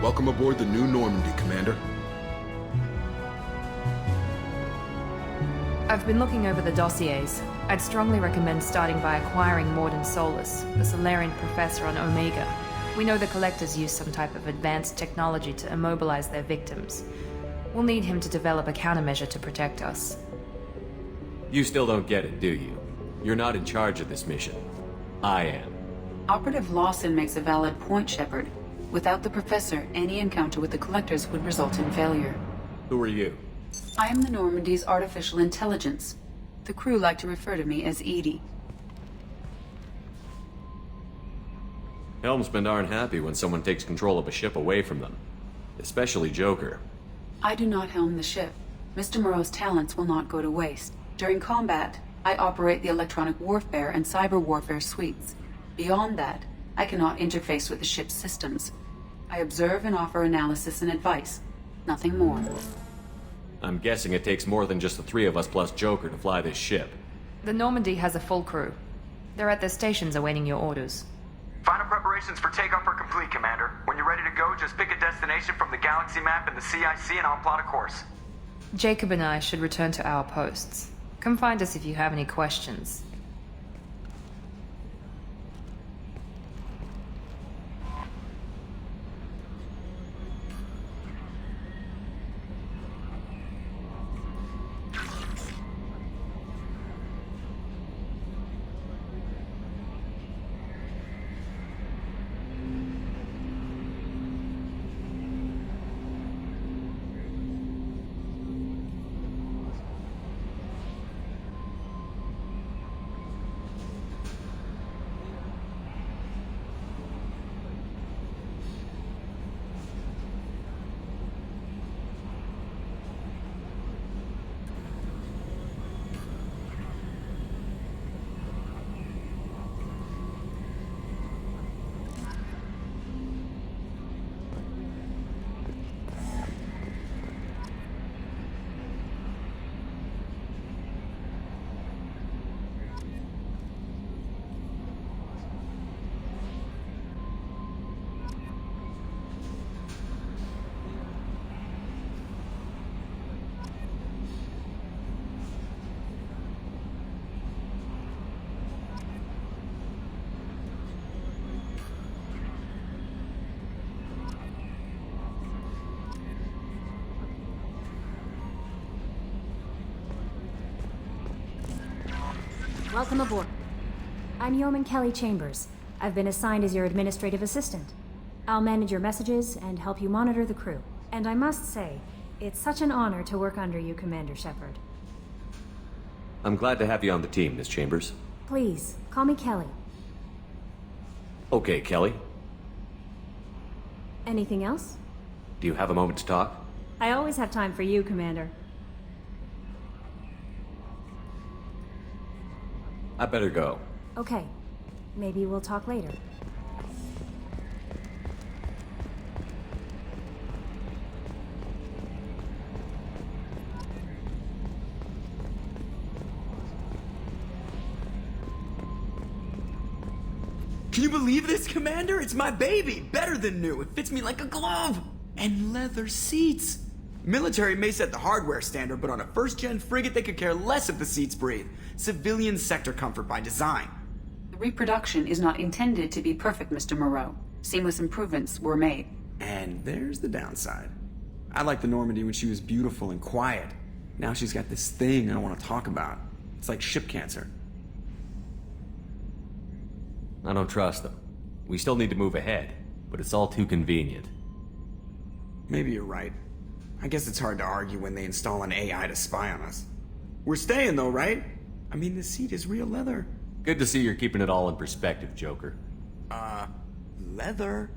Welcome aboard the New Normandy, Commander. I've been looking over the dossiers. I'd strongly recommend starting by acquiring Morden Solus, the Solarian professor on Omega. We know the Collectors use some type of advanced technology to immobilize their victims. We'll need him to develop a countermeasure to protect us. You still don't get it, do you? You're not in charge of this mission. I am. Operative Lawson makes a valid point, Shepard. Without the Professor, any encounter with the Collectors would result in failure. Who are you? I am the Normandy's artificial intelligence. The crew like to refer to me as EDI. Helmsmen aren't happy when someone takes control of a ship away from them. Especially Joker. I do not helm the ship. Mr. Moreau's talents will not go to waste. During combat, I operate the electronic warfare and cyber warfare suites. Beyond that, I cannot interface with the ship's systems. I observe and offer analysis and advice. Nothing more. I'm guessing it takes more than just the three of us plus Joker to fly this ship. The Normandy has a full crew. They're at their stations awaiting your orders. Final preparations for takeoff are complete, Commander. When you're ready to go, just pick a destination from the galaxy map and the CIC and I'll plot a course. Jacob and I should return to our posts. Come find us if you have any questions. Welcome aboard. I'm Yeoman Kelly Chambers. I've been assigned as your administrative assistant. I'll manage your messages and help you monitor the crew. And I must say, it's such an honor to work under you, Commander Shepard. I'm glad to have you on the team, Miss Chambers. Please, call me Kelly. Okay, Kelly. Anything else? Do you have a moment to talk? I always have time for you, Commander. I better go. Okay. Maybe we'll talk later. Can you believe this, Commander? It's my baby! Better than new. It fits me like a glove! And leather seats! Military may set the hardware standard, but on a first-gen frigate they could care less if the seats breathe. Civilian sector comfort by design. The reproduction is not intended to be perfect, Mr. Moreau. Seamless improvements were made. And there's the downside. I liked the Normandy when she was beautiful and quiet. Now she's got this thing I don't want to talk about. It's like ship cancer. I don't trust them. We still need to move ahead, but it's all too convenient. Maybe you're right. I guess it's hard to argue when they install an AI to spy on us. We're staying though, right? I mean, the seat is real leather. Good to see you're keeping it all in perspective, Joker. Leather?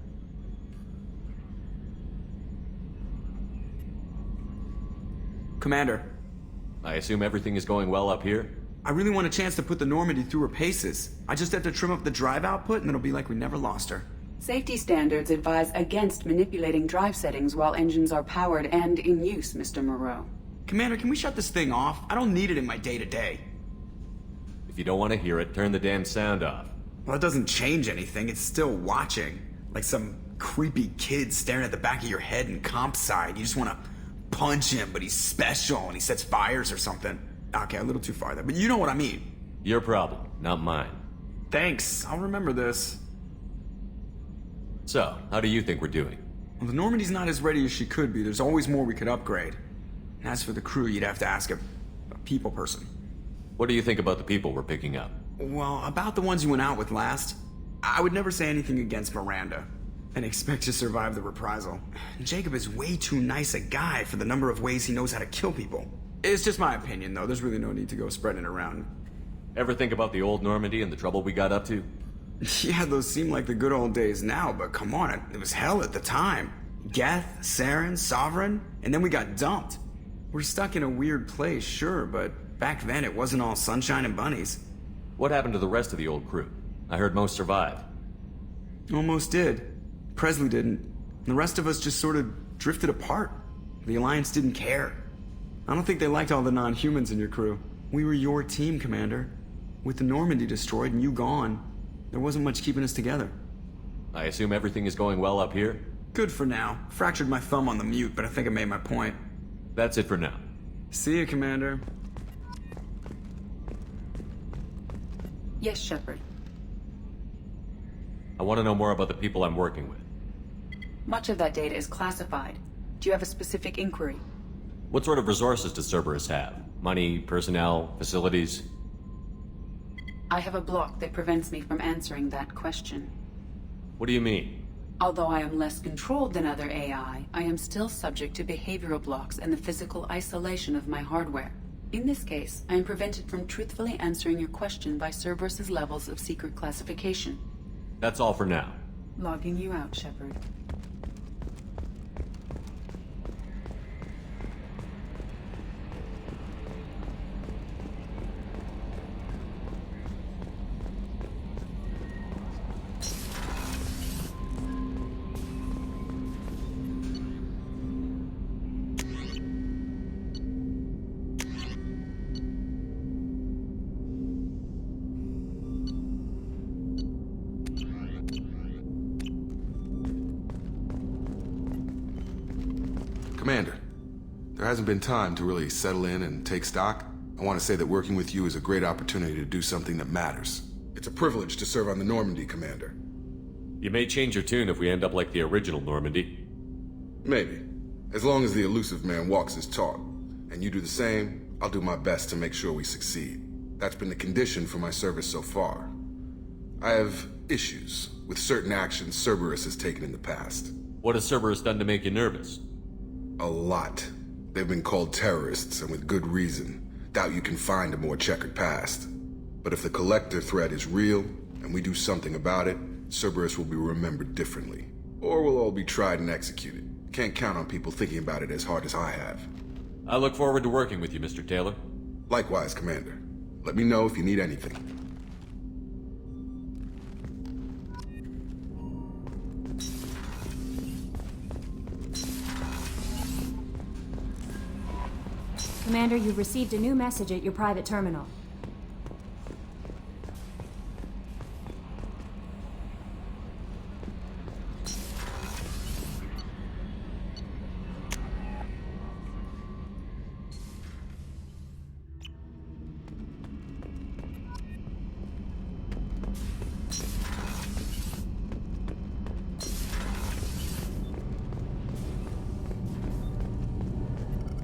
Commander, I assume everything is going well up here? I really want a chance to put the Normandy through her paces. I just have to trim up the drive output and it'll be like we never lost her. Safety standards advise against manipulating drive settings while engines are powered and in use, Mr. Moreau. Commander, can we shut this thing off? I don't need it in my day-to-day. If you don't want to hear it, turn the damn sound off. Well, it doesn't change anything. It's still watching. Like some creepy kid staring at the back of your head in comp side. You just want to punch him, but he's special and he sets fires or something. Okay, a little too far there, but you know what I mean. Your problem, not mine. Thanks, I'll remember this. So, how do you think we're doing? Well, the Normandy's not as ready as she could be. There's always more we could upgrade. And as for the crew, you'd have to ask a people person. What do you think about the people we're picking up? Well, about the ones you went out with last, I would never say anything against Miranda and expect to survive the reprisal. Jacob is way too nice a guy for the number of ways he knows how to kill people. It's just my opinion, though. There's really no need to go spreading it around. Ever think about the old Normandy and the trouble we got up to? Yeah, those seem like the good old days now, but come on, it was hell at the time. Geth, Saren, Sovereign, and then we got dumped. We're stuck in a weird place, sure, but back then it wasn't all sunshine and bunnies. What happened to the rest of the old crew? I heard most survived. Almost did. Presley didn't. The rest of us just sort of drifted apart. The Alliance didn't care. I don't think they liked all the non-humans in your crew. We were your team, Commander. With the Normandy destroyed and you gone, there wasn't much keeping us together. I assume everything is going well up here? Good for now. Fractured my thumb on the mute, but I think I made my point. That's it for now. See you, Commander. Yes, Shepard. I want to know more about the people I'm working with. Much of that data is classified. Do you have a specific inquiry? What sort of resources does Cerberus have? Money, personnel, facilities? I have a block that prevents me from answering that question. What do you mean? Although I am less controlled than other AI, I am still subject to behavioral blocks and the physical isolation of my hardware. In this case, I am prevented from truthfully answering your question by Cerberus's levels of secret classification. That's all for now. Logging you out, Shepard. Commander, there hasn't been time to really settle in and take stock. I want to say that working with you is a great opportunity to do something that matters. It's a privilege to serve on the Normandy, Commander. You may change your tune if we end up like the original Normandy. Maybe. As long as the elusive man walks his talk, and you do the same, I'll do my best to make sure we succeed. That's been the condition for my service so far. I have issues with certain actions Cerberus has taken in the past. What has Cerberus done to make you nervous? A lot. They've been called terrorists, and with good reason. Doubt you can find a more checkered past. But if the Collector threat is real, and we do something about it, Cerberus will be remembered differently. Or we'll all be tried and executed. Can't count on people thinking about it as hard as I have. I look forward to working with you, Mr. Taylor. Likewise, Commander. Let me know if you need anything. Commander, you've received a new message at your private terminal.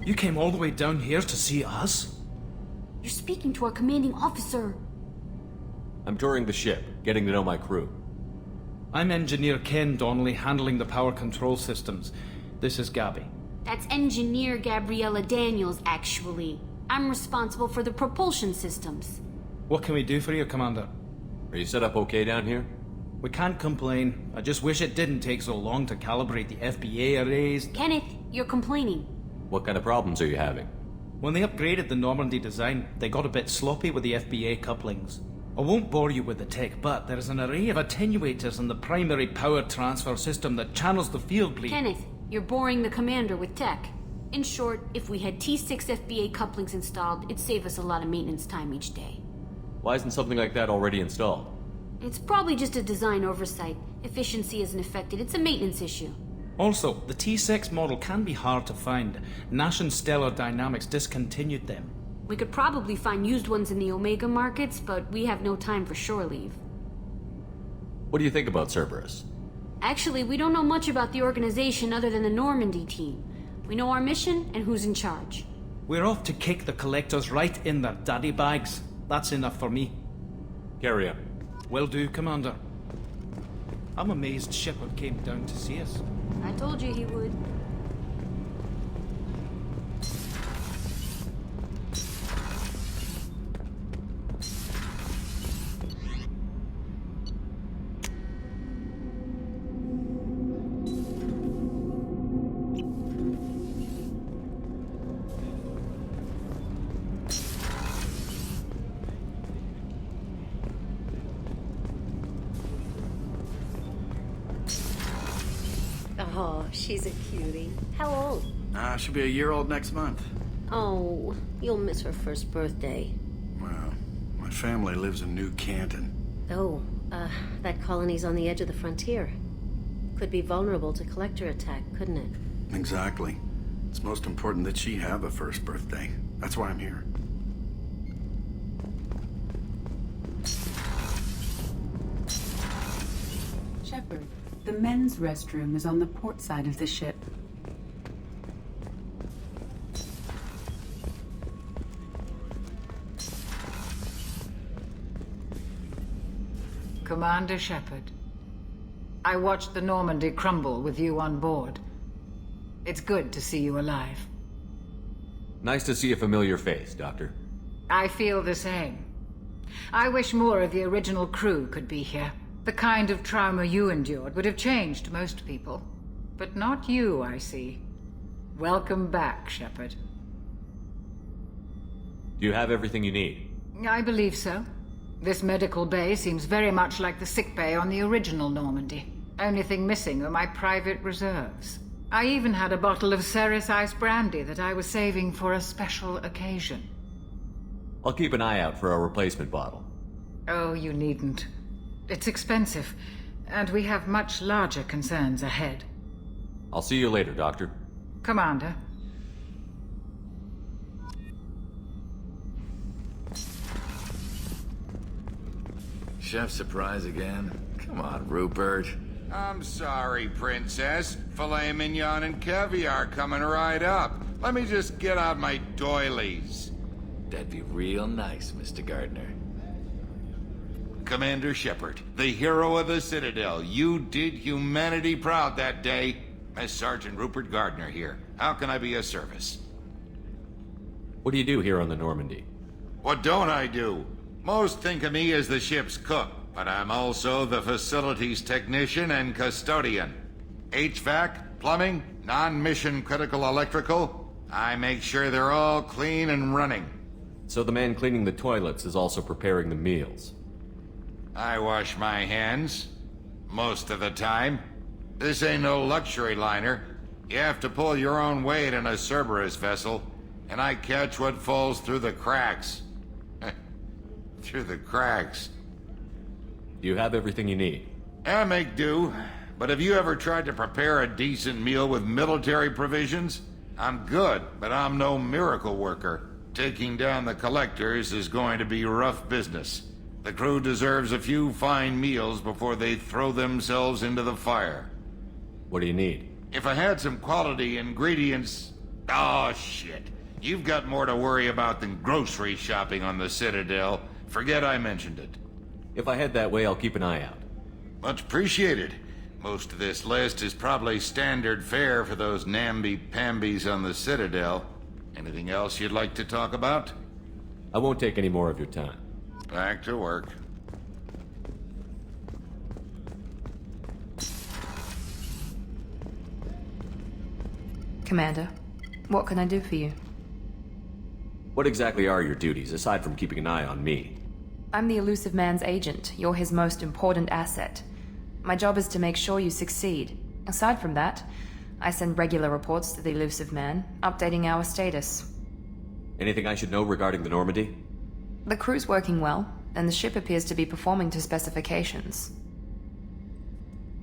You came all the way down here to see us? You're speaking to our commanding officer. I'm touring the ship, getting to know my crew. I'm Engineer Ken Donnelly, handling the power control systems. This is Gabby. That's Engineer Gabriella Daniels, actually. I'm responsible for the propulsion systems. What can we do for you, Commander? Are you set up okay down here? We can't complain. I just wish it didn't take so long to calibrate the FBA arrays. Kenneth, you're complaining. What kind of problems are you having? When they upgraded the Normandy design, they got a bit sloppy with the FBA couplings. I won't bore you with the tech, but there is an array of attenuators in the primary power transfer system that channels the field bleed. Kenneth, you're boring the commander with tech. In short, if we had T6 FBA couplings installed, it'd save us a lot of maintenance time each day. Why isn't something like that already installed? It's probably just a design oversight. Efficiency isn't affected, it's a maintenance issue. Also, the T6 model can be hard to find. Nash and Stellar Dynamics discontinued them. We could probably find used ones in the Omega markets, but we have no time for shore leave. What do you think about Cerberus? Actually, we don't know much about the organization other than the Normandy team. We know our mission and who's in charge. We're off to kick the Collectors right in their daddy bags. That's enough for me. Carry on. Will do, Commander. I'm amazed Shepard came down to see us. I told you he would. Oh, she's a cutie. How old? She'll be a year old next month. Oh, you'll miss her first birthday. Well, my family lives in New Canton. Oh, that colony's on the edge of the frontier. Could be vulnerable to collector attack, couldn't it? Exactly. It's most important that she have a first birthday. That's why I'm here. Shepard, the men's restroom is on the port side of the ship. Commander Shepard, I watched the Normandy crumble with you on board. It's good to see you alive. Nice to see a familiar face, Doctor. I feel the same. I wish more of the original crew could be here. The kind of trauma you endured would have changed most people. But not you, I see. Welcome back, Shepard. Do you have everything you need? I believe so. This medical bay seems very much like the sick bay on the original Normandy. Only thing missing are my private reserves. I even had a bottle of Ceres Ice Brandy that I was saving for a special occasion. I'll keep an eye out for a replacement bottle. Oh, you needn't. It's expensive, and we have much larger concerns ahead. I'll see you later, Doctor. Commander. Chef surprise again? Come on, Rupert. I'm sorry, Princess. Filet mignon and caviar coming right up. Let me just get out my doilies. That'd be real nice, Mr. Gardner. Commander Shepard, the hero of the Citadel. You did humanity proud that day. As Sergeant Rupert Gardner here. How can I be of service? What do you do here on the Normandy? What don't I do? Most think of me as the ship's cook, but I'm also the facilities technician and custodian. HVAC, plumbing, non-mission critical electrical. I make sure they're all clean and running. So the man cleaning the toilets is also preparing the meals. I wash my hands. Most of the time. This ain't no luxury liner. You have to pull your own weight in a Cerberus vessel, and I catch what falls through the cracks. Through the cracks. Do you have everything you need? I make do. But have you ever tried to prepare a decent meal with military provisions? I'm good, but I'm no miracle worker. Taking down the Collectors is going to be rough business. The crew deserves a few fine meals before they throw themselves into the fire. What do you need? If I had some quality ingredients... Oh, shit. You've got more to worry about than grocery shopping on the Citadel. Forget I mentioned it. If I head that way, I'll keep an eye out. Much appreciated. Most of this list is probably standard fare for those namby-pambies on the Citadel. Anything else you'd like to talk about? I won't take any more of your time. Back to work. Commander, what can I do for you? What exactly are your duties, aside from keeping an eye on me? I'm the Elusive Man's agent. You're his most important asset. My job is to make sure you succeed. Aside from that, I send regular reports to the Elusive Man, updating our status. Anything I should know regarding the Normandy? The crew's working well, and the ship appears to be performing to specifications.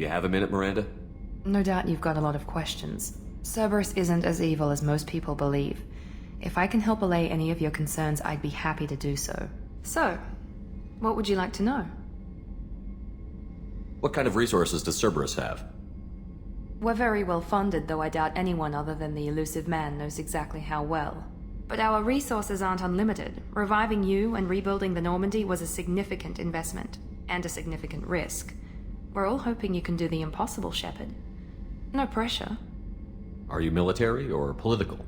You have a minute, Miranda? No doubt you've got a lot of questions. Cerberus isn't as evil as most people believe. If I can help allay any of your concerns, I'd be happy to do so. So, what would you like to know? What kind of resources does Cerberus have? We're very well funded, though I doubt anyone other than the elusive man knows exactly how well. But our resources aren't unlimited. Reviving you and rebuilding the Normandy was a significant investment, and a significant risk. We're all hoping you can do the impossible, Shepard. No pressure. Are you military or political?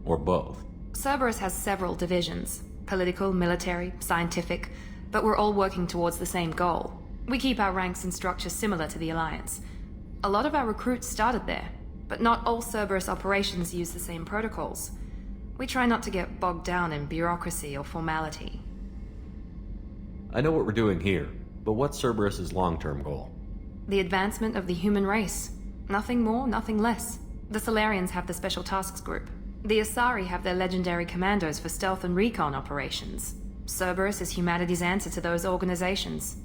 Or both? Cerberus has several divisions. Political, military, scientific, but we're all working towards the same goal. We keep our ranks and structure similar to the Alliance. A lot of our recruits started there, but not all Cerberus operations use the same protocols. We try not to get bogged down in bureaucracy or formality. I know what we're doing here, but what's Cerberus's long-term goal? The advancement of the human race. Nothing more, nothing less. The Solarians have the Special Tasks Group. The Asari have their legendary commandos for stealth and recon operations. Cerberus is humanity's answer to those organizations.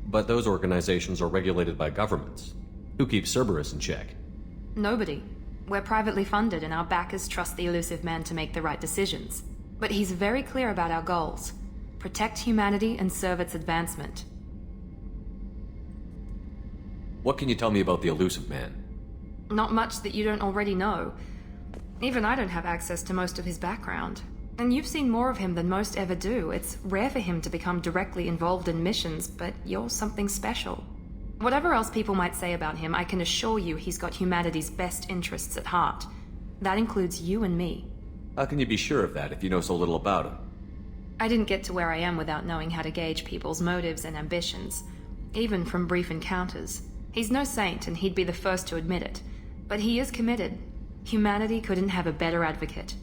But those organizations are regulated by governments. Who keeps Cerberus in check? Nobody. We're privately funded and our backers trust the elusive man to make the right decisions. But he's very clear about our goals. Protect humanity and serve its advancement. What can you tell me about the elusive man? Not much that you don't already know. Even I don't have access to most of his background. And you've seen more of him than most ever do. It's rare for him to become directly involved in missions, but you're something special. Whatever else people might say about him, I can assure you he's got humanity's best interests at heart. That includes you and me. How can you be sure of that if you know so little about him? I didn't get to where I am without knowing how to gauge people's motives and ambitions, even from brief encounters. He's no saint, and he'd be the first to admit it. But he is committed. Humanity couldn't have a better advocate.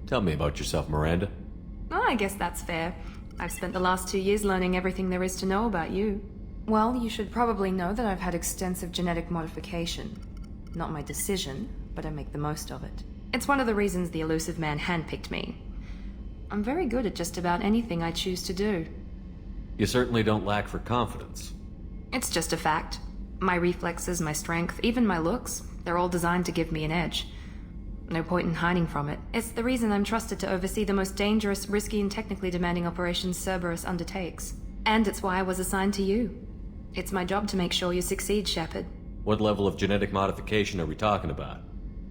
Tell me about yourself, Miranda. Oh, I guess that's fair. I've spent the last 2 years learning everything there is to know about you. Well, you should probably know that I've had extensive genetic modification. Not my decision, but I make the most of it. It's one of the reasons the elusive man handpicked me. I'm very good at just about anything I choose to do. You certainly don't lack for confidence. It's just a fact. My reflexes, my strength, even my looks, they're all designed to give me an edge. No point in hiding from it. It's the reason I'm trusted to oversee the most dangerous, risky, and technically demanding operations Cerberus undertakes. And it's why I was assigned to you. It's my job to make sure you succeed, Shepard. What level of genetic modification are we talking about?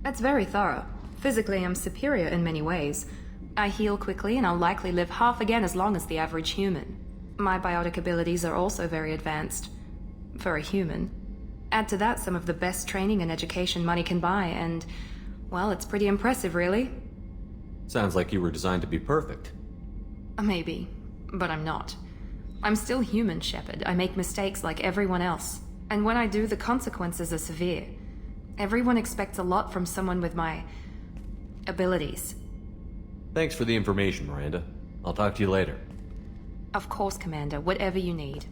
That's very thorough. Physically, I'm superior in many ways. I heal quickly, and I'll likely live half again as long as the average human. My biotic abilities are also very advanced. For a human. Add to that some of the best training and education money can buy, and... well, it's pretty impressive, really. Sounds like you were designed to be perfect. Maybe, but I'm not. I'm still human, Shepard. I make mistakes like everyone else. And when I do, the consequences are severe. Everyone expects a lot from someone with my... abilities. Thanks for the information, Miranda. I'll talk to you later. Of course, Commander. Whatever you need.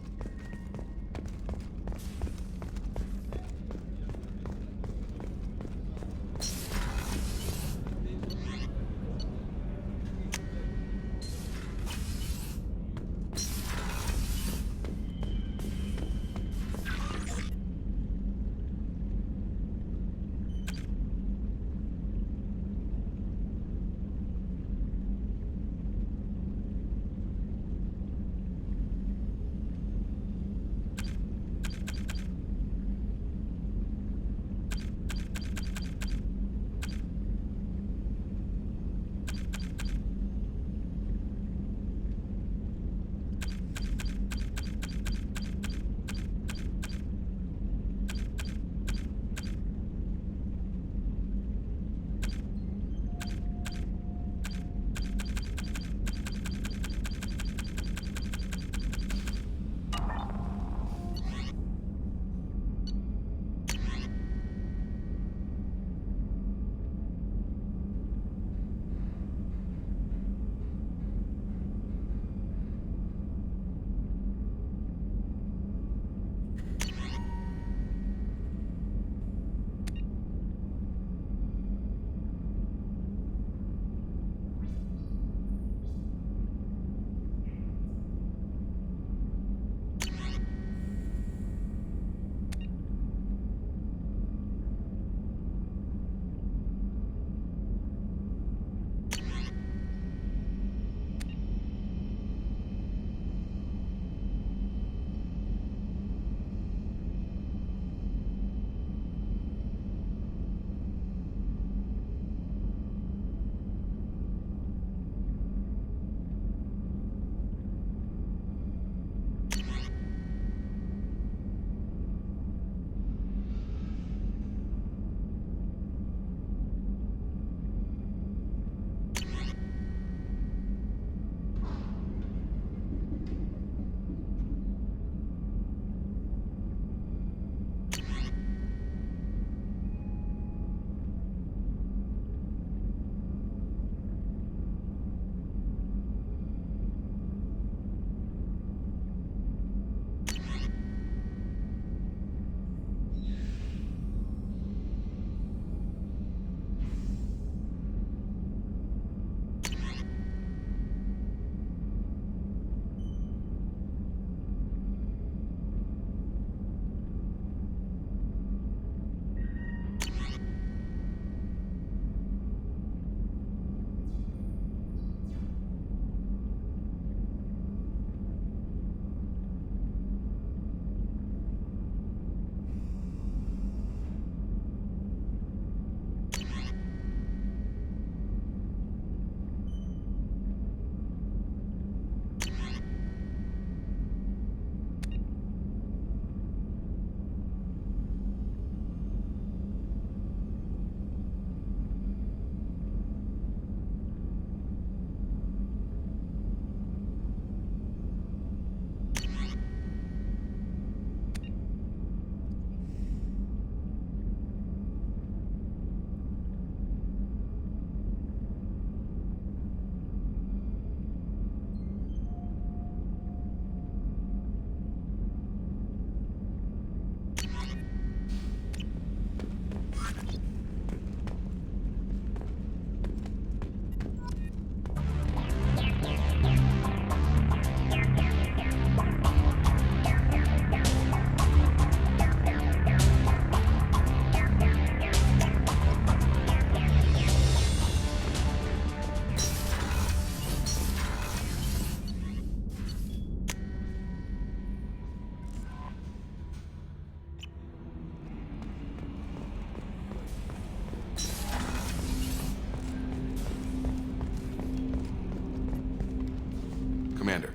Commander,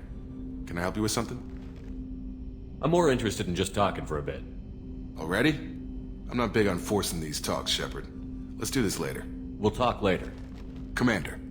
can I help you with something? I'm more interested in just talking for a bit. Already? I'm not big on forcing these talks, Shepard. Let's do this later. We'll talk later. Commander,